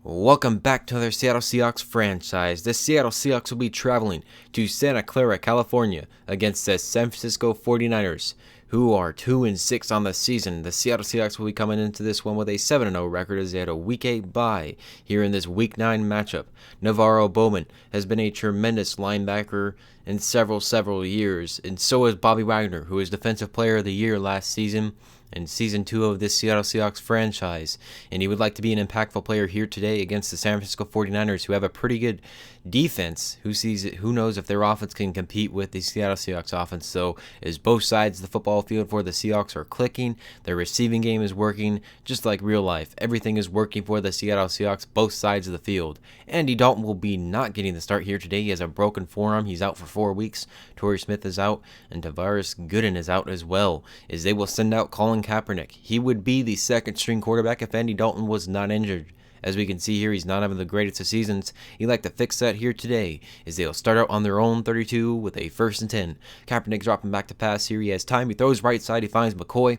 Welcome back to another Seattle Seahawks franchise. The Seattle Seahawks will be traveling to Santa Clara, California against the San Francisco 49ers, who are 2-6 on the season. The Seattle Seahawks will be coming into this one with a 7-0 record as they had a Week 8 bye here in this Week 9 matchup. Navarro Bowman has been a tremendous linebacker in several years, and so is Bobby Wagner, who was Defensive Player of the Year last season in Season 2 of this Seattle Seahawks franchise, and he would like to be an impactful player here today against the San Francisco 49ers, who have a pretty good defense. Who knows if their offense can compete with the Seattle Seahawks offense. So as both sides of the football field for the Seahawks are clicking, their receiving game is working just like real life. Everything is working for the Seattle Seahawks, both sides of the field. Andy Dalton will be not getting the start here today. He has a broken forearm. He's out for 4 weeks. Torrey Smith is out, and Tavares Gooden is out as well, as they will send out Colin Kaepernick. He would be the second string quarterback if Andy Dalton was not injured. As we can see here, he's not having the greatest of seasons. He'd like to fix that here today, as they'll start out on their own 32 with a 1st and 10. Kaepernick dropping back to pass here. He has time. He throws right side. He finds McCoy.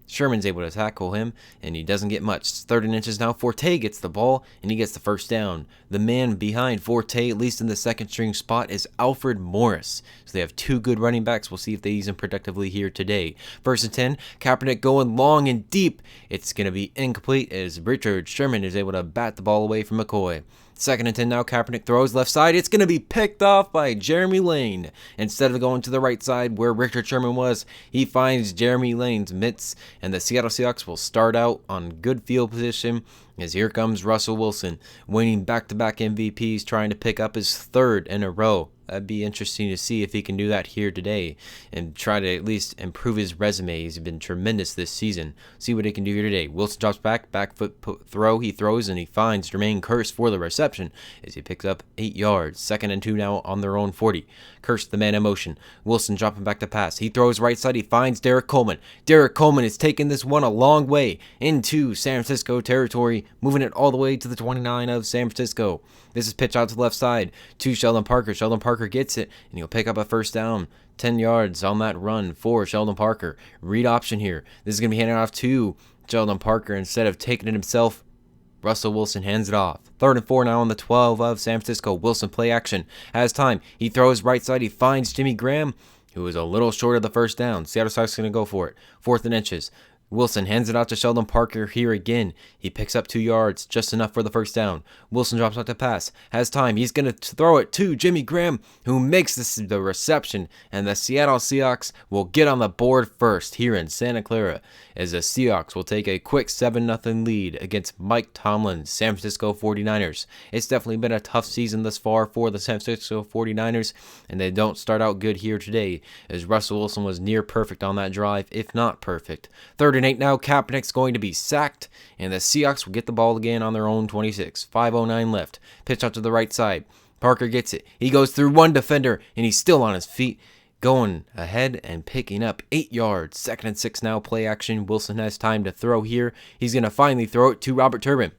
Sherman's able to tackle him, and he doesn't get much. It's 3rd and inches now. Forte gets the ball, and he gets the first down. The man behind Forte, at least in the second string spot, is Alfred Morris. So they have 2 good running backs. We'll see if they use him productively here today. 1st and 10. Kaepernick going long and deep. It's going to be incomplete as Richard Sherman is able to bat the ball away from McCoy. 2nd and 10 now. Kaepernick throws left side. It's going to be picked off by Jeremy Lane. Instead of going to the right side where Richard Sherman was, he finds Jeremy Lane's mitts, and the Seattle Seahawks will start out on good field position as here comes Russell Wilson, winning back-to-back MVPs, trying to pick up his 3rd in a row. That'd be interesting to see if he can do that here today and try to at least improve his resume. He's been tremendous this season. See what he can do here today. Wilson drops back foot throw. He throws and he finds Jermaine Kearse for the reception as he picks up 8 yards. 2nd and 2 now on their own 40. Kearse the man in motion. Wilson dropping back to pass. He throws right side. He finds Derek Coleman. Derek Coleman is taking this one a long way into San Francisco territory, moving it all the way to the 29 of San Francisco. This is pitch out to the left side to Sheldon Parker. Sheldon Parker gets it, and he'll pick up a 1st down. 10 yards on that run for Sheldon Parker. Read option here. This is going to be handed off to Sheldon Parker. Instead of taking it himself, Russell Wilson hands it off. 3rd and 4 now on the 12 of San Francisco. Wilson play action. Has time. He throws right side. He finds Jimmy Graham, who is a little short of the 1st down. Seattle Seahawks going to go for it. 4th and inches. Wilson hands it out to Sheldon Parker here again. He picks up 2 yards, just enough for the 1st down. Wilson drops out to pass. Has time. He's going to throw it to Jimmy Graham, who makes the reception. And the Seattle Seahawks will get on the board first here in Santa Clara, as the Seahawks will take a quick 7-0 lead against Mike Tomlin's San Francisco 49ers. It's definitely been a tough season thus far for the San Francisco 49ers, and they don't start out good here today, as Russell Wilson was near perfect on that drive, if not perfect. 3rd and 8 now. Kaepernick's going to be sacked, and the Seahawks will get the ball again on their own 26. 5:09 left. Pitch out to the right side. Parker gets it. He goes through one defender, and he's still on his feet, going ahead and picking up 8 yards. 2nd and 6 now. Play action. Wilson has time to throw here. He's going to finally throw it to Robert Turbin.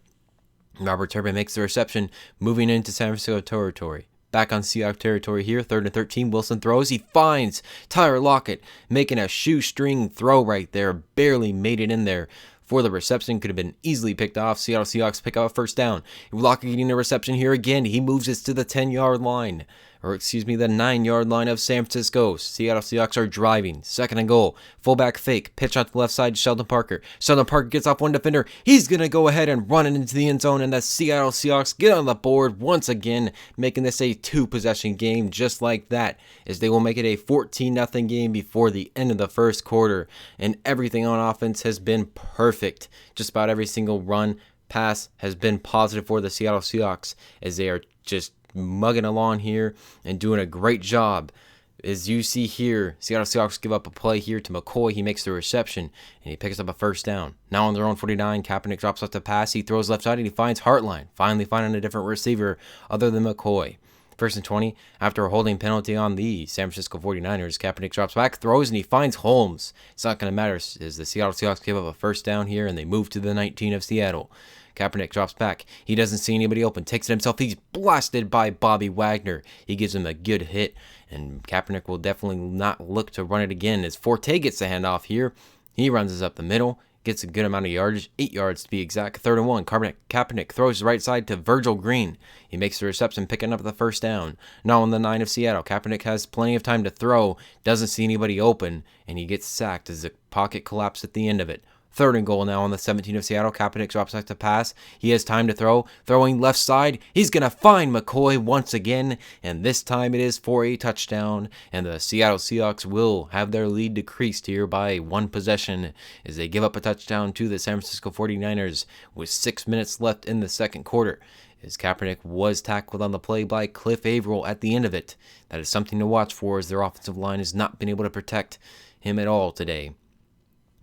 Robert Turbin makes the reception, moving into San Francisco territory. Back on Seahawks territory here, 3rd and 13. Wilson throws. He finds Tyler Lockett, making a shoestring throw right there. Barely made it in there for the reception. Could have been easily picked off. Seattle Seahawks pick up a 1st down. Lockett getting a reception here again. He moves this to the 10-yard line. The 9-yard line of San Francisco. Seattle Seahawks are driving. 2nd and goal. Fullback fake. Pitch out to the left side to Sheldon Parker. Sheldon Parker gets off one defender. He's going to go ahead and run it into the end zone, and the Seattle Seahawks get on the board once again, making this a 2-possession game just like that, as they will make it a 14-0 game before the end of the 1st quarter. And everything on offense has been perfect. Just about every single run, pass has been positive for the Seattle Seahawks, as they are just mugging along here and doing a great job. As you see here, Seattle Seahawks give up a play here to McCoy. He makes the reception, and he picks up a 1st down. Now on their own 49, Kaepernick drops off the pass. He throws left side, and he finds Hartline, finally finding a different receiver other than McCoy. 1st and 20, after a holding penalty on the San Francisco 49ers, Kaepernick drops back, throws, and he finds Holmes. It's not going to matter, as the Seattle Seahawks give up a 1st down here, and they move to the 19 of Seattle. Kaepernick drops back. He doesn't see anybody open. Takes it himself. He's blasted by Bobby Wagner. He gives him a good hit, and Kaepernick will definitely not look to run it again, as Forte gets the handoff here. He runs us up the middle, gets a good amount of yardage, 8 yards to be exact. 3rd and 1, Kaepernick throws right side to Virgil Green. He makes the reception, picking up the first down. Now on the 9 of Seattle, Kaepernick has plenty of time to throw, doesn't see anybody open, and he gets sacked as the pocket collapsed at the end of it. 3rd and goal now on the 17 of Seattle. Kaepernick drops back to pass. He has time to throw. Throwing left side. He's going to find McCoy once again. And this time it is for a touchdown. And the Seattle Seahawks will have their lead decreased here by 1 possession as they give up a touchdown to the San Francisco 49ers with 6 minutes left in the second quarter. As Kaepernick was tackled on the play by Cliff Averill at the end of it. That is something to watch for as their offensive line has not been able to protect him at all today.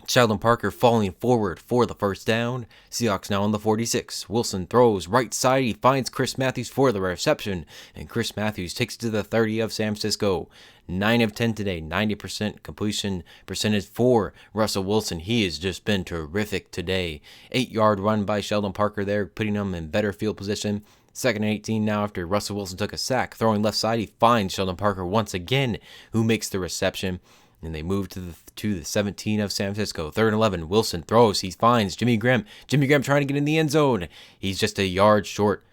Sheldon Parker falling forward for the first down. Seahawks now on the 46. Wilson throws right side. He finds Chris Matthews for the reception. And Chris Matthews takes it to the 30 of San Francisco. 9 of 10 today. 90% completion percentage for Russell Wilson. He has just been terrific today. 8-yard run by Sheldon Parker there, putting him in better field position. 2nd and 18 now after Russell Wilson took a sack. Throwing left side. He finds Sheldon Parker once again, who makes the reception. And they move to the 17 of San Francisco. 3rd and 11. Wilson throws. He finds Jimmy Graham. Jimmy Graham trying to get in the end zone. He's just a yard short.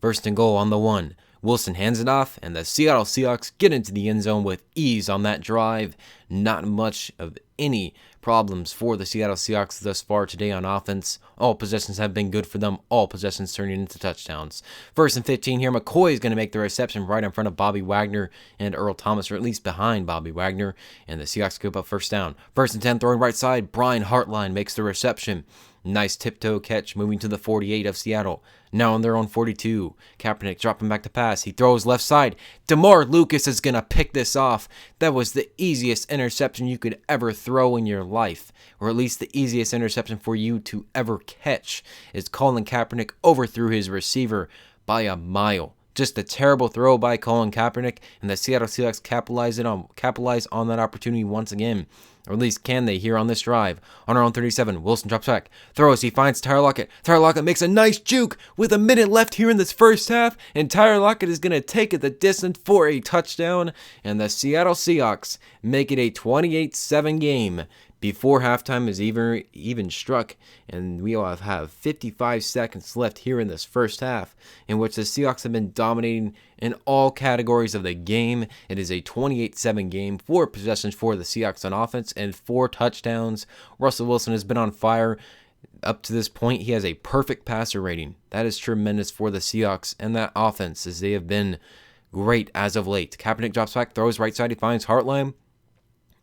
1st and goal on the 1. Wilson hands it off, and the Seattle Seahawks get into the end zone with ease on that drive. Not much of any problems for the Seattle Seahawks thus far today on offense. All possessions have been good for them. All possessions turning into touchdowns. 1st and 15 here. McCoy is going to make the reception right in front of Bobby Wagner and Earl Thomas, or at least behind Bobby Wagner. And the Seahawks give up first down. 1st and 10 throwing right side. Brian Hartline makes the reception. Nice tiptoe catch moving to the 48 of Seattle. Now on their own 42. Kaepernick dropping back to pass. He throws left side. DeMar Lucas is going to pick this off. That was the easiest interception you could ever throw in your life. Or at least the easiest interception for you to ever catch. As Colin Kaepernick overthrew his receiver by a mile. Just a terrible throw by Colin Kaepernick. And the Seattle Seahawks capitalize on that opportunity once again. Or at least can they here on this drive. On our own 37, Wilson drops back. Throws, he finds Tyler Lockett. Tyler Lockett makes a nice juke with a minute left here in this first half. And Tyler Lockett is going to take it the distance for a touchdown. And the Seattle Seahawks make it a 28-7 game before halftime is even struck. And we will have 55 seconds left here in this first half, in which the Seahawks have been dominating in all categories of the game. It is a 28-7 game, 4 possessions for the Seahawks on offense and 4 touchdowns. Russell Wilson has been on fire. Up to this point, he has a perfect passer rating. That is tremendous for the Seahawks and that offense, as they have been great as of late. Kaepernick drops back, throws right side, he finds Hartline.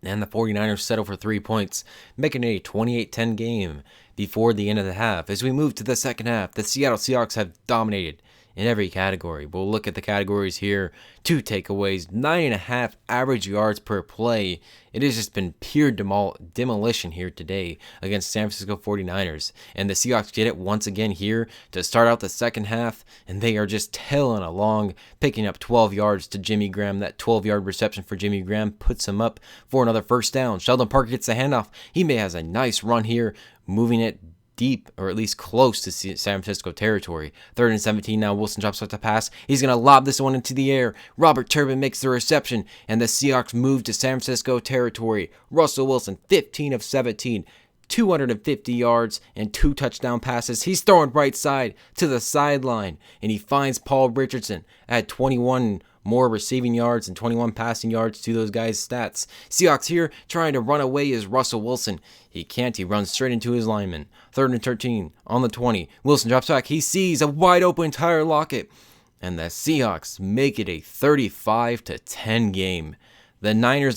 And the 49ers settle for 3 points, making it a 28-10 game before the end of the half. As we move to the second half, the Seattle Seahawks have dominated in every category. We'll look at the categories here. 2 takeaways, 9.5 average yards per play. It has just been pure demolition here today against San Francisco 49ers. And the Seahawks get it once again here to start out the second half. And they are just tailing along, picking up 12 yards to Jimmy Graham. That 12-yard reception for Jimmy Graham puts him up for another first down. Sheldon Parker gets the handoff. He has a nice run here, moving it deep, or at least close to San Francisco territory. 3rd and 17 now. Wilson drops off the pass. He's going to lob this one into the air. Robert Turbin makes the reception, and the Seahawks move to San Francisco territory. Russell Wilson, 15 of 17. 250 yards and 2 touchdown passes. He's throwing right side to the sideline, and he finds Paul Richardson at 21 more receiving yards and 21 passing yards to those guys' stats. Seahawks here trying to run away is Russell Wilson. He can't. He runs straight into his lineman. 3rd and 13 on the 20. Wilson drops back. He sees a wide open Tyler Lockett, and the Seahawks make it a 35-10 game. The Niners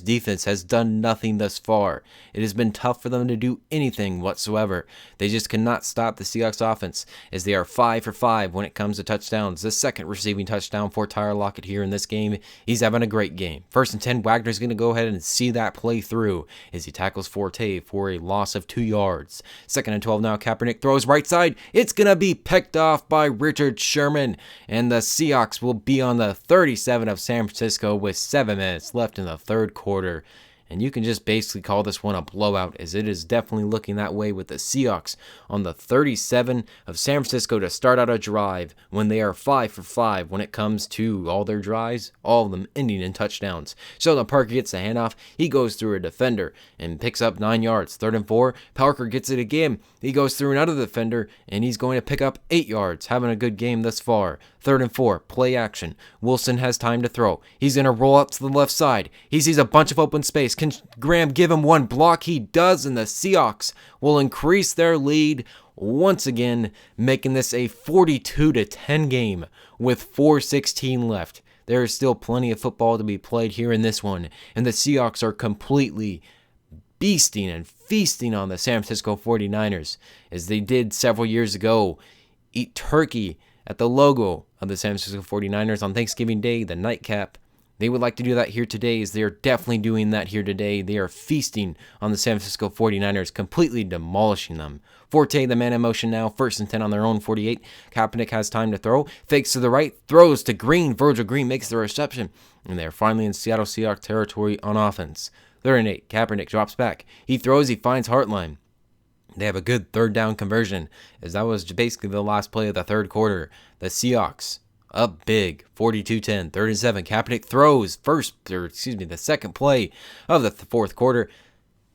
defense has done nothing thus far. It has been tough for them to do anything whatsoever. They just cannot stop the Seahawks offense, as they are 5 for 5 when it comes to touchdowns. The second receiving touchdown for Tyler Lockett here in this game. He's having a great game. 1st and 10, Wagner's going to go ahead and see that play through as he tackles Forte for a loss of 2 yards. 2nd and 12 now, Kaepernick throws right side. It's going to be picked off by Richard Sherman, and the Seahawks will be on the 37 of San Francisco with 7 minutes left in the third quarter. And you can just basically call this one a blowout, as it is definitely looking that way with the Seahawks on the 37 of San Francisco to start out a drive when they are 5 for 5 when it comes to all their drives, all of them ending in touchdowns. Sheldon Parker gets the handoff. He goes through a defender and picks up 9 yards. 3rd and 4. Parker gets it again. He goes through another defender and he's going to pick up 8 yards. Having a good game thus far. 3rd and 4. Play action. Wilson has time to throw. He's going to roll up to the left side. He sees a bunch of open space. Can Graham give him one block? He does, and the Seahawks will increase their lead once again, making this a 42-10 game with 4:16 left. There is still plenty of football to be played here in this one, and the Seahawks are completely beasting and feasting on the San Francisco 49ers, as they did several years ago. Eat turkey at the logo of the San Francisco 49ers on Thanksgiving Day, the nightcap. They would like to do that here today, as they are definitely doing that here today. They are feasting on the San Francisco 49ers, completely demolishing them. Forte, the man in motion now, 1st and 10 on their own 48. Kaepernick has time to throw, fakes to the right, throws to Green. Virgil Green makes the reception, and they're finally in Seattle Seahawks territory on offense. 3rd and 8, Kaepernick drops back. He throws, he finds Hartline. They have a good 3rd down conversion, as that was basically the last play of the 3rd quarter. The Seahawks up big, 42-10, 3rd and 7. Kaepernick throws the second play of the 4th quarter.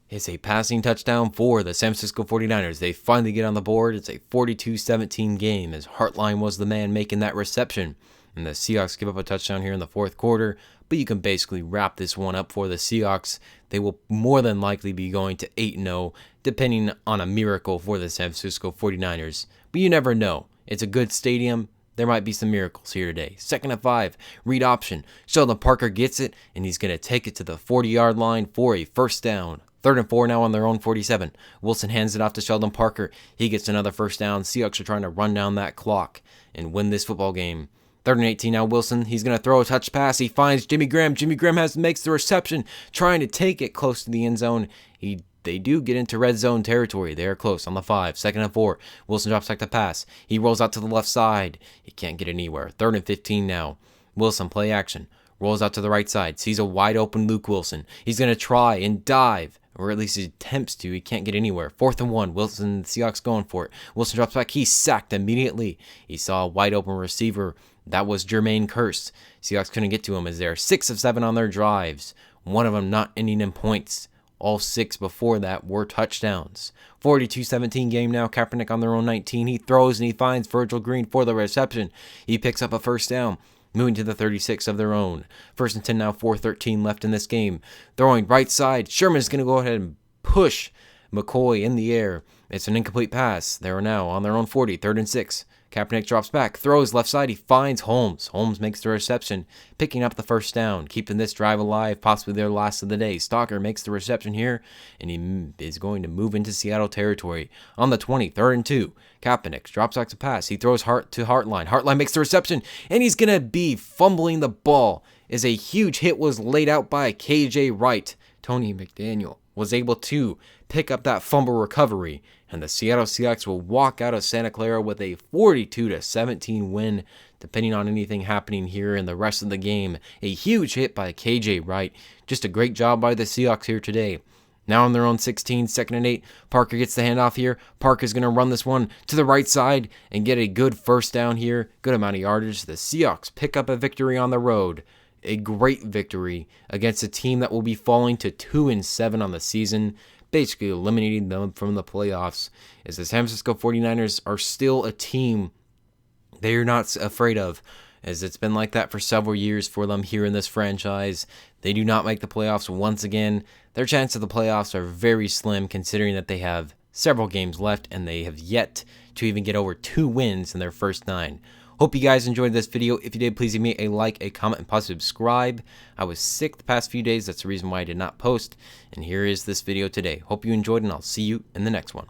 It's a passing touchdown for the San Francisco 49ers. They finally get on the board. It's a 42-17 game, as Hartline was the man making that reception. And the Seahawks give up a touchdown here in the 4th quarter, but you can basically wrap this one up for the Seahawks. They will more than likely be going to 8-0, depending on a miracle for the San Francisco 49ers. But you never know. It's a good stadium. There might be some miracles here today. 2nd and 5, read option. Sheldon Parker gets it, and he's going to take it to the 40-yard line for a 1st down. 3rd and 4 now on their own 47. Wilson hands it off to Sheldon Parker. He gets another 1st down. Seahawks are trying to run down that clock and win this football game. 3rd and 18 now, Wilson. He's going to throw a touch pass. He finds Jimmy Graham. Jimmy Graham makes the reception, trying to take it close to the end zone. They do get into red zone territory. They are close on the 5. 2nd and 4. Wilson drops back to pass. He rolls out to the left side. He can't get anywhere. 3rd and 15 now. Wilson, play action. Rolls out to the right side. Sees a wide open Luke Wilson. He's going to try and dive, or at least he attempts to. He can't get anywhere. 4th and 1. Wilson, the Seahawks going for it. Wilson drops back. He's sacked immediately. He saw a wide open receiver. That was Jermaine Kearse. Seahawks couldn't get to him, as they're 6 of 7 on their drives. One of them not ending in points. All 6 before that were touchdowns. 42-17 game now. Kaepernick on their own 19. He throws and he finds Virgil Green for the reception. He picks up a 1st down. Moving to the 36 of their own. 1st and 10 now, 4:13 left in this game. Throwing right side. Sherman's going to go ahead and push McCoy in the air. It's an incomplete pass. They are now on their own 40. 3rd and 6. Kaepernick drops back, throws left side. He finds Holmes. Holmes makes the reception, picking up the 1st down, keeping this drive alive, possibly their last of the day. Stalker makes the reception here, and he is going to move into Seattle territory. On the 20, 3rd and 2. Kaepernick drops back to pass. He throws to Hartline. Hartline makes the reception, and he's going to be fumbling the ball, as a huge hit was laid out by KJ Wright. Tony McDaniel was able to pick up that fumble recovery, and the Seattle Seahawks will walk out of Santa Clara with a 42-17 win, depending on anything happening here in the rest of the game. A huge hit by KJ Wright. Just a great job by the Seahawks here today. Now on their own 16, 2nd and 8. Parker gets the handoff here. Parker's going to run this one to the right side and get a good 1st down here. Good amount of yardage. The Seahawks pick up a victory on the road. A great victory against a team that will be falling to 2-7 on the season, basically eliminating them from the playoffs. As the San Francisco 49ers are still a team they're not afraid of, as it's been like that for several years for them here in this franchise. They do not make the playoffs once again. Their chance of the playoffs are very slim, considering that they have several games left and they have yet to even get over 2 wins in their first 9. Hope you guys enjoyed this video. If you did, please give me a like, a comment, and possibly subscribe. I was sick the past few days. That's the reason why I did not post. And here is this video today. Hope you enjoyed, and I'll see you in the next one.